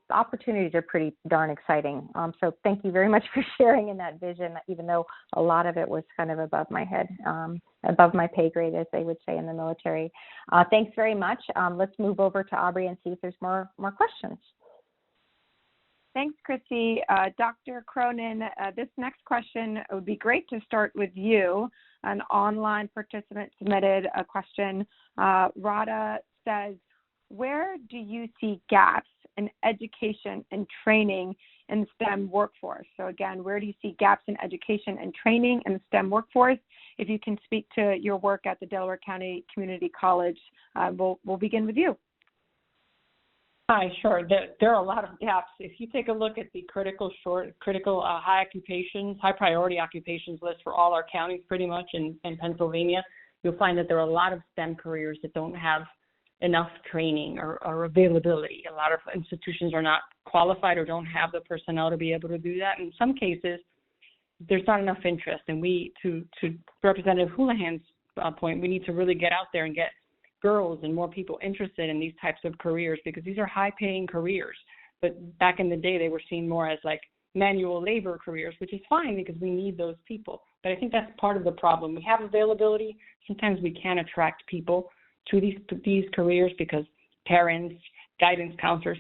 Speaker 2: opportunities are pretty darn exciting. So thank you very much for sharing in that vision, even though a lot of it was kind of above my head, above my pay grade, as they would say in the military. Thanks very much. Let's move over to Aubrey and see if there's more questions.
Speaker 1: Thanks, Chrissy. Dr. Cronin, this next question, it would be great to start with you. An online participant submitted a question. Radha says, where do you see gaps in education and training in the STEM workforce? So again, where do you see gaps in education and training in the STEM workforce? If you can speak to your work at the Delaware County Community College, we'll begin with you.
Speaker 3: Hi, sure. There are a lot of gaps. If you take a look at the critical high occupations, high priority occupations list for all our counties pretty much in Pennsylvania, you'll find that there are a lot of STEM careers that don't have enough training or availability. A lot of institutions are not qualified or don't have the personnel to be able to do that. In some cases, there's not enough interest. And to Representative Houlahan's point, we need to really get out there and get girls and more people interested in these types of careers, because these are high-paying careers. But back in the day, they were seen more as like manual labor careers, which is fine because we need those people. But I think that's part of the problem. We have availability. Sometimes we can't attract people to these careers because parents, guidance counselors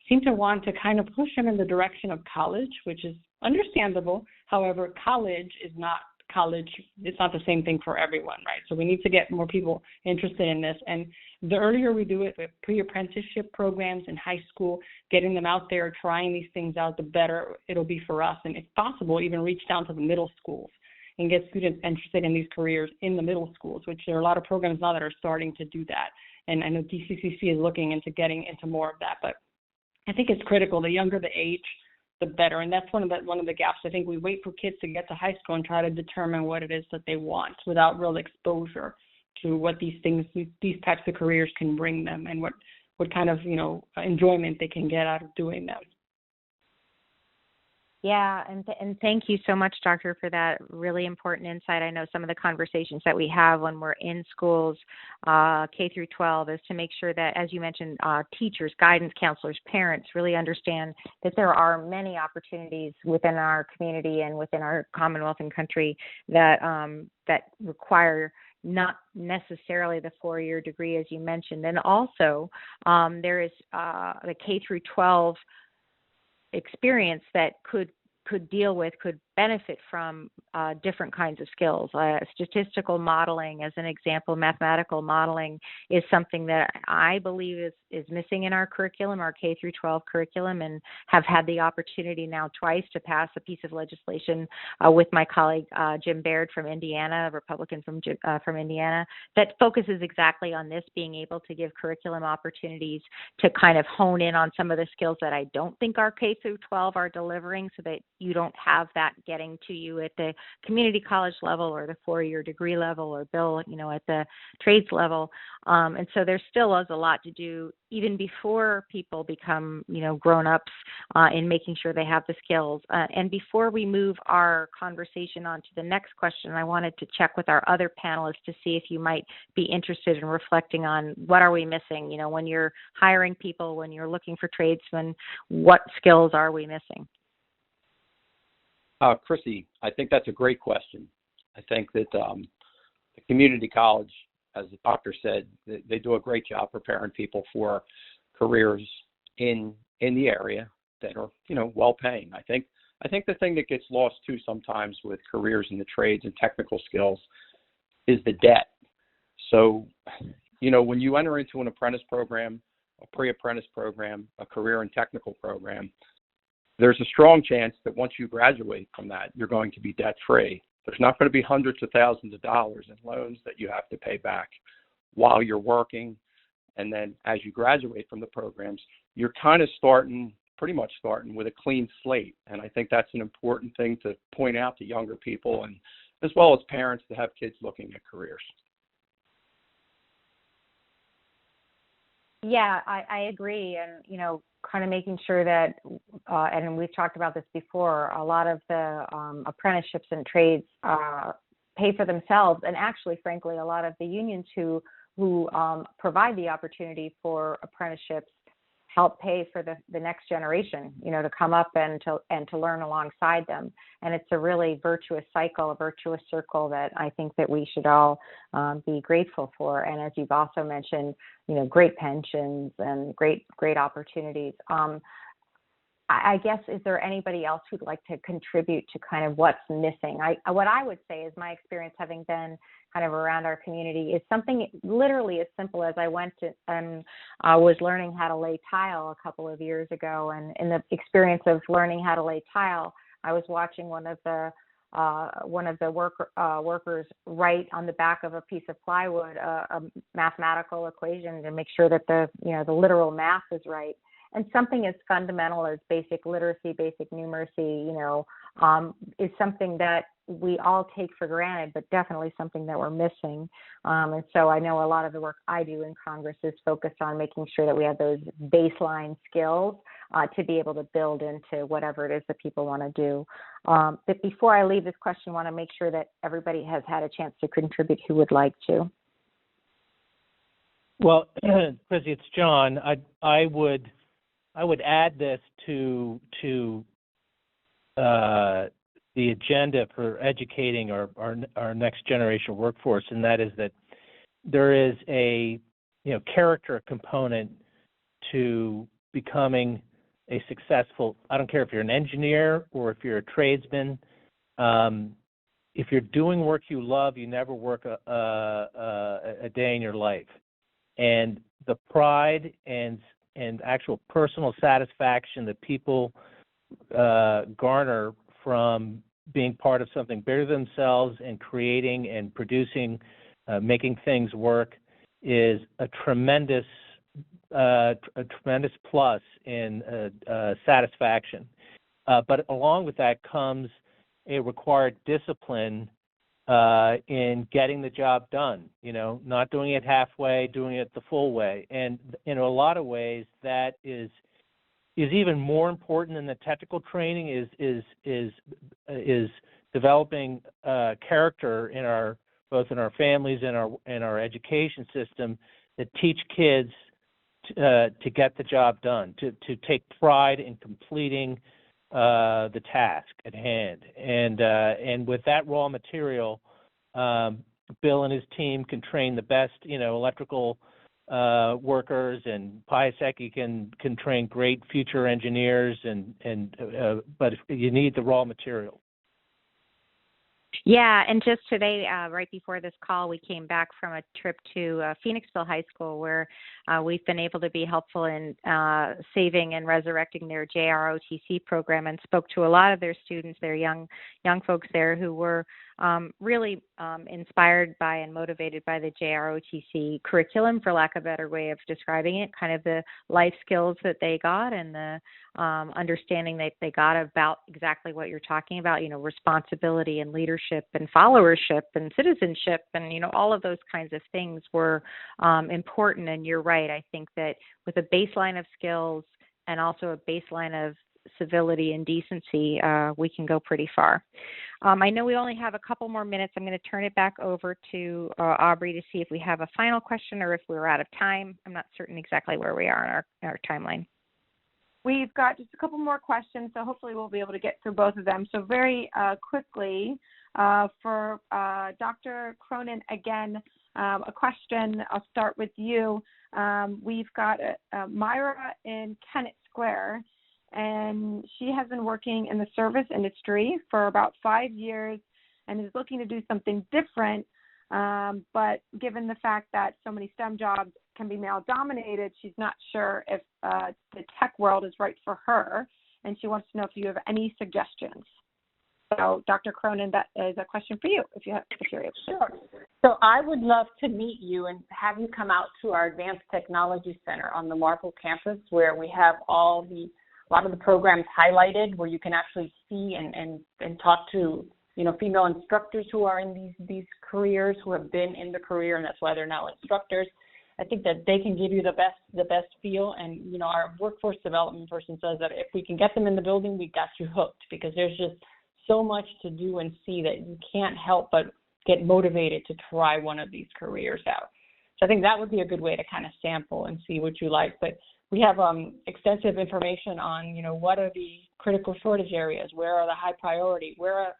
Speaker 3: seem to want to kind of push them in the direction of college, which is understandable. However, college is not college. It's not the same thing for everyone, right? So we need to get more people interested in this. And the earlier we do it with pre-apprenticeship programs in high school, getting them out there, trying these things out, the better it'll be for us. And if possible, even reach down to the middle schools and get students interested in these careers in the middle schools, which there are a lot of programs now that are starting to do that. And I know DCCC is looking into getting into more of that. But I think it's critical. The younger the age, the better. And that's one of the gaps. I think we wait for kids to get to high school and try to determine what it is that they want without real exposure to what these types of careers can bring them and what kind of, enjoyment they can get out of doing them.
Speaker 2: Yeah, and thank you so much, Doctor, for that really important insight. I know some of the conversations that we have when we're in schools, K through 12, is to make sure that, as you mentioned, teachers, guidance counselors, parents really understand that there are many opportunities within our community and within our Commonwealth and country that require not necessarily the 4-year degree, as you mentioned. And also, there is the K through 12 experience that could benefit from different kinds of skills. Statistical modeling, as an example, mathematical modeling is something that I believe is missing in our curriculum, our K through 12 curriculum, and have had the opportunity now twice to pass a piece of legislation with my colleague Jim Baird from Indiana, a Republican from Indiana, that focuses exactly on this, being able to give curriculum opportunities to kind of hone in on some of the skills that I don't think our K through 12 are delivering, so that you don't have that getting to you at the community college level or the 4-year degree level, or Bill, at the trades level. And so there still is a lot to do even before people become, grown-ups in making sure they have the skills. And before we move our conversation on to the next question, I wanted to check with our other panelists to see if you might be interested in reflecting on what are we missing, when you're hiring people, when you're looking for tradesmen, what skills are we missing?
Speaker 5: Chrissy, I think that's a great question. I think that the community college, as the doctor said, they do a great job preparing people for careers in the area that are, well-paying. I think the thing that gets lost too sometimes with careers in the trades and technical skills is the debt. So, when you enter into an apprentice program, a pre-apprentice program, a career and technical program, there's a strong chance that once you graduate from that, you're going to be debt-free. There's not going to be hundreds of thousands of dollars in loans that you have to pay back while you're working. And then as you graduate from the programs, you're kind of pretty much starting with a clean slate. And I think that's an important thing to point out to younger people, and as well as parents that have kids looking at careers.
Speaker 2: Yeah, I agree. And, kind of making sure that, and we've talked about this before, a lot of the apprenticeships and trades pay for themselves. And actually, frankly, a lot of the unions who provide the opportunity for apprenticeships help pay for the next generation, to come up and to learn alongside them. And it's a really virtuous cycle, a virtuous circle that I think that we should all be grateful for. And as you've also mentioned, great pensions and great opportunities. I guess, is there anybody else who'd like to contribute to kind of what's missing? What I would say is my experience having been kind of around our community is something literally as simple as I went to and was learning how to lay tile a couple of years ago. And in the experience of learning how to lay tile, I was watching one of the workers write on the back of a piece of plywood a mathematical equation to make sure that the literal math is right. And something as fundamental as basic literacy, basic numeracy, is something that we all take for granted, but definitely something that we're missing. And so I know a lot of the work I do in Congress is focused on making sure that we have those baseline skills to be able to build into whatever it is that people want to do. But before I leave this question, I want to make sure that everybody has had a chance to contribute who would like to.
Speaker 4: Well, Chrissy, it's John. I would add this to the agenda for educating our next generation workforce, and that is that there is a character component to becoming a successful. I don't care if you're an engineer or if you're a tradesman. If you're doing work you love, you never work a day in your life, and the pride and actual personal satisfaction that people garner from being part of something bigger than themselves and creating and producing, making things work, is a tremendous plus in satisfaction. But along with that comes a required discipline in getting the job done, not doing it halfway, doing it the full way. And in a lot of ways, that is even more important than the technical training is developing character in both in our families and our education system that teach kids to get the job done, to take pride in completing the task at hand. And with that raw material, Bill and his team can train the best, electrical workers, and Piasecki can train great future engineers, but you need the raw material.
Speaker 2: Yeah, and just today, right before this call, we came back from a trip to Phoenixville High School where we've been able to be helpful in saving and resurrecting their JROTC program, and spoke to a lot of their students, their young folks there who were really inspired by and motivated by the JROTC curriculum, for lack of a better way of describing it, kind of the life skills that they got and the understanding that they got about exactly what you're talking about, responsibility and leadership and followership and citizenship and, all of those kinds of things were important. And you're right. I think that with a baseline of skills and also a baseline of civility and decency, we can go pretty far. I know we only have a couple more minutes. I'm going to turn it back over to Aubrey to see if we have a final question or if we're out of time. I'm not certain exactly where we are in our timeline.
Speaker 1: We've got just a couple more questions, so hopefully we'll be able to get through both of them. So very quickly, for Dr. Cronin, again, a question. I'll start with you. We've got Myra in Kennett Square, and she has been working in the service industry for about 5 years and is looking to do something different. But given the fact that so many STEM jobs can be male-dominated, she's not sure if the tech world is right for her, and she wants to know if you have any suggestions. So, Dr. Cronin, that is a question for you, if you're able to.
Speaker 3: Sure. So I would love to meet you and have you come out to our Advanced Technology Center on the Marple campus, where we have a lot of the programs highlighted, where you can actually see and talk to female instructors who are in these careers, who have been in the career, and that's why they're now instructors. I think that they can give you the best feel, and our workforce development person says that if we can get them in the building, we got you hooked, because there's just so much to do and see that you can't help but get motivated to try one of these careers out. So I think that would be a good way to kind of sample and see what you like. But we have extensive information on, what are the critical shortage areas, where are the high priority, where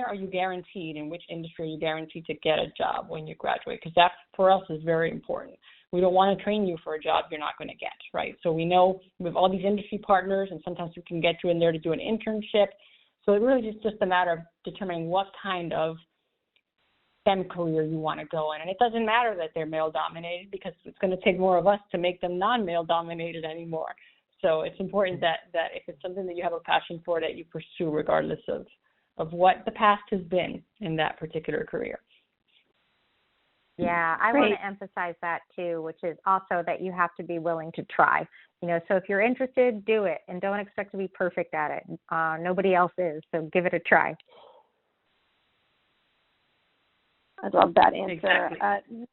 Speaker 3: are you guaranteed, in which industry are you guaranteed to get a job when you graduate? Because that, for us, is very important. We don't want to train you for a job you're not going to get, right? So we know we have all these industry partners, and sometimes we can get you in there to do an internship. So it really is just a matter of determining what kind of STEM career you want to go in. And it doesn't matter that they're male-dominated, because it's going to take more of us to make them non-male-dominated anymore. So it's important that if it's something that you have a passion for, that you pursue regardless of what the past has been in that particular career.
Speaker 2: Yeah, I want to emphasize that too, which is also that you have to be willing to try. So if you're interested, do it, and don't expect to be perfect at it. Nobody else is, so give it a try.
Speaker 1: I love that answer.
Speaker 3: Exactly.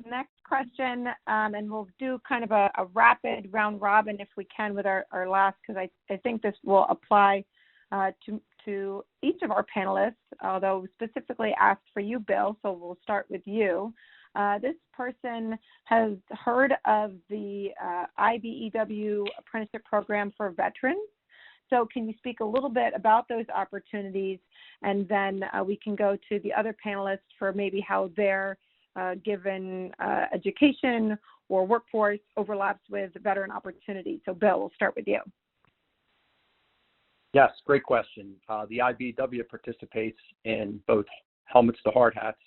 Speaker 1: Next question, and we'll do kind of a rapid round robin if we can with our last, because I think this will apply to each of our panelists, although specifically asked for you, Bill, so we'll start with you. This person has heard of the IBEW apprenticeship program for veterans. So can you speak a little bit about those opportunities, and then we can go to the other panelists for maybe how their given education or workforce overlaps with veteran opportunities. So Bill, we'll start with you.
Speaker 5: Yes, great question. The IBEW participates in both helmets to hard hats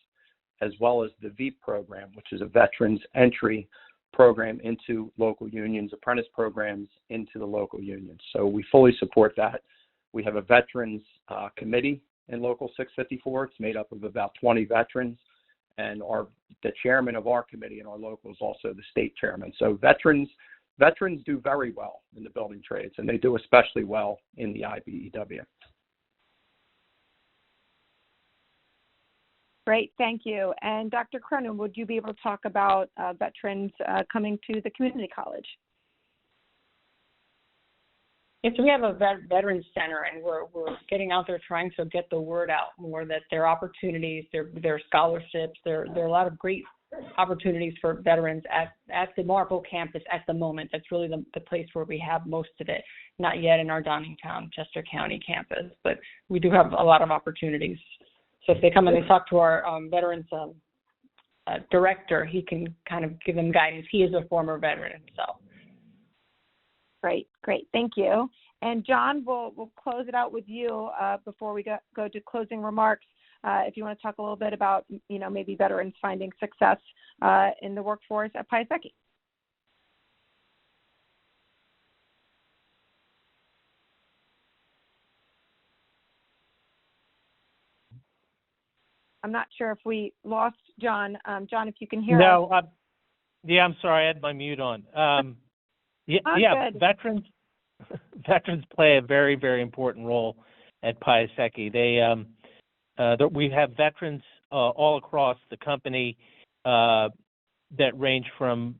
Speaker 5: as well as the VEAP program, which is a veterans entry program into local unions, apprentice programs into the local unions. So we fully support that. We have a veterans committee in Local 654. It's made up of about 20 veterans, and the chairman of our committee in our local is also the state chairman. So veterans do very well in the building trades, and they do especially well in the IBEW.
Speaker 1: Great, thank you. And Dr. Cronin, would you be able to talk about veterans coming to the community college?
Speaker 3: Yes, we have a veterans center, and we're getting out there trying to get the word out more that there are opportunities, there are scholarships, there are a lot of great opportunities for veterans at the Marple campus at the moment. That's really the place where we have most of it. Not yet in our Downingtown, Chester County campus, but we do have a lot of opportunities. So if they come and they talk to our veterans director, he can kind of give them guidance. He is a former veteran himself.
Speaker 1: Great. Thank you. And John, we'll close it out with you before we go to closing remarks. If you want to talk a little bit about, maybe veterans finding success in the workforce at Piasecki. I'm not sure if we lost John. John, if you can hear us.
Speaker 4: No, I'm sorry, I had my mute on. Veterans play a very, very important role at Piasecki. We have veterans all across the company that range from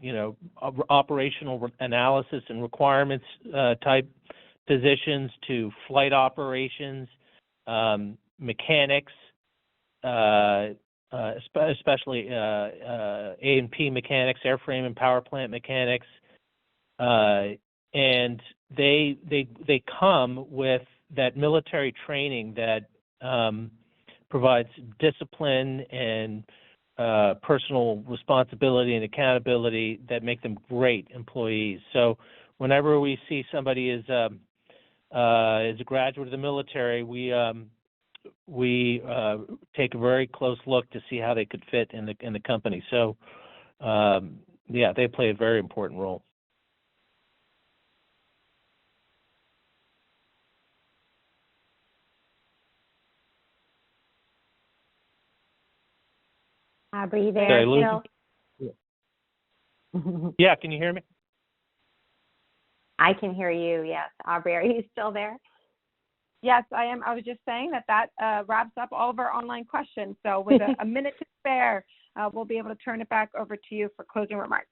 Speaker 4: operational analysis and requirements type positions to flight operations, mechanics, especially A&P mechanics, airframe and power plant mechanics, and they come with that military training that provides discipline and personal responsibility and accountability that make them great employees. So whenever we see somebody is a graduate of the military, we take a very close look to see how they could fit in the company. So they play a very important role.
Speaker 2: Aubrey, there.
Speaker 4: Did I lose you? Yeah, can you hear me?
Speaker 2: I can hear you, yes. Aubrey, are you still there?
Speaker 1: Yes, I am. I was just saying that wraps up all of our online questions. So with a minute to spare, we'll be able to turn it back over to you for closing remarks.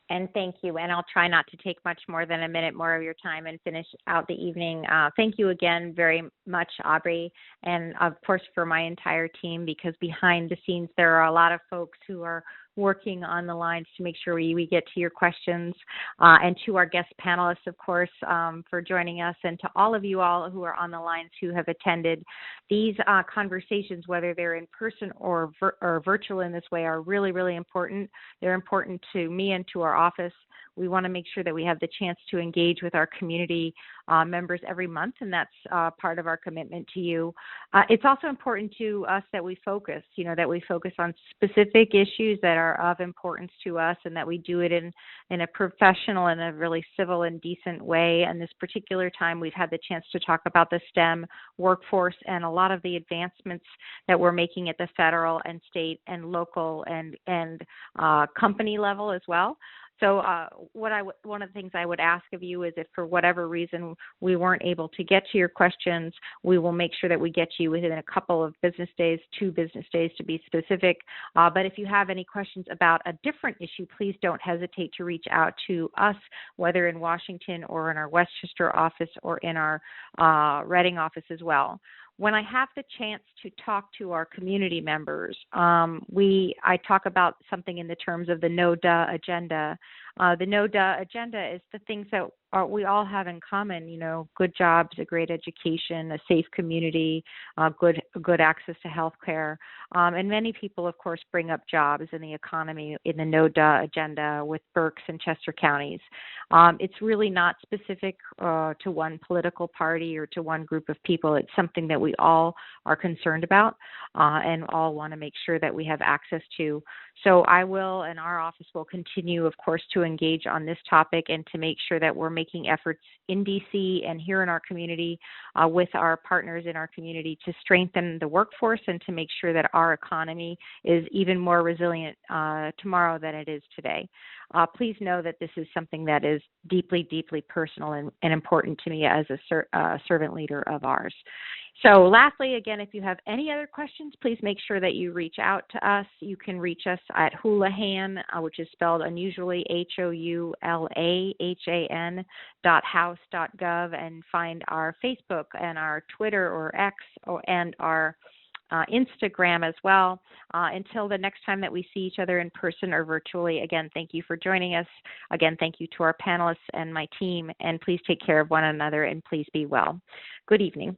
Speaker 2: And thank you. And I'll try not to take much more than a minute more of your time and finish out the evening. Thank you again very much, Aubrey, and of course for my entire team, because behind the scenes there are a lot of folks who are working on the lines to make sure we get to your questions, and to our guest panelists, of course, for joining us, and to all of you all who are on the lines who have attended. These conversations, whether they're in person or virtual in this way, are really, really important. They're important to me and to our office. We want to make sure that we have the chance to engage with our community members every month, and that's part of our commitment to you. It's also important to us that we focus, that we focus on specific issues that are of importance to us, and that we do it in a professional and a really civil and decent way. And this particular time, we've had the chance to talk about the STEM workforce and a lot of the advancements that we're making at the federal and state and local and company level as well. So one of the things I would ask of you is, if for whatever reason we weren't able to get to your questions, we will make sure that we get to you within a couple of business days, 2 business days to be specific. But if you have any questions about a different issue, please don't hesitate to reach out to us, whether in Washington or in our Westchester office or in our Reading office as well. When I have the chance to talk to our community members, I talk about something in the terms of the no-duh agenda. The no-duh agenda is the things that we all have in common, good jobs, a great education, a safe community, good access to health care. And many people, of course, bring up jobs in the economy in the no-duh agenda with Berks and Chester counties. It's really not specific to one political party or to one group of people. It's something that we all are concerned about and all want to make sure that we have access to. So I will, and our office will continue, of course, to engage on this topic and to make sure that we're making efforts in D.C. and here in our community with our partners in our community to strengthen the workforce and to make sure that our economy is even more resilient tomorrow than it is today. Please know that this is something that is deeply, deeply personal and important to me as a servant leader of ours. So lastly, again, if you have any other questions, please make sure that you reach out to us. You can reach us at Houlahan, which is spelled unusually HOULAHAN.house.gov, and find our Facebook and our Twitter or X and our Instagram as well. Until the next time that we see each other in person or virtually, again, thank you for joining us. Again, thank you to our panelists and my team, and please take care of one another and please be well. Good evening.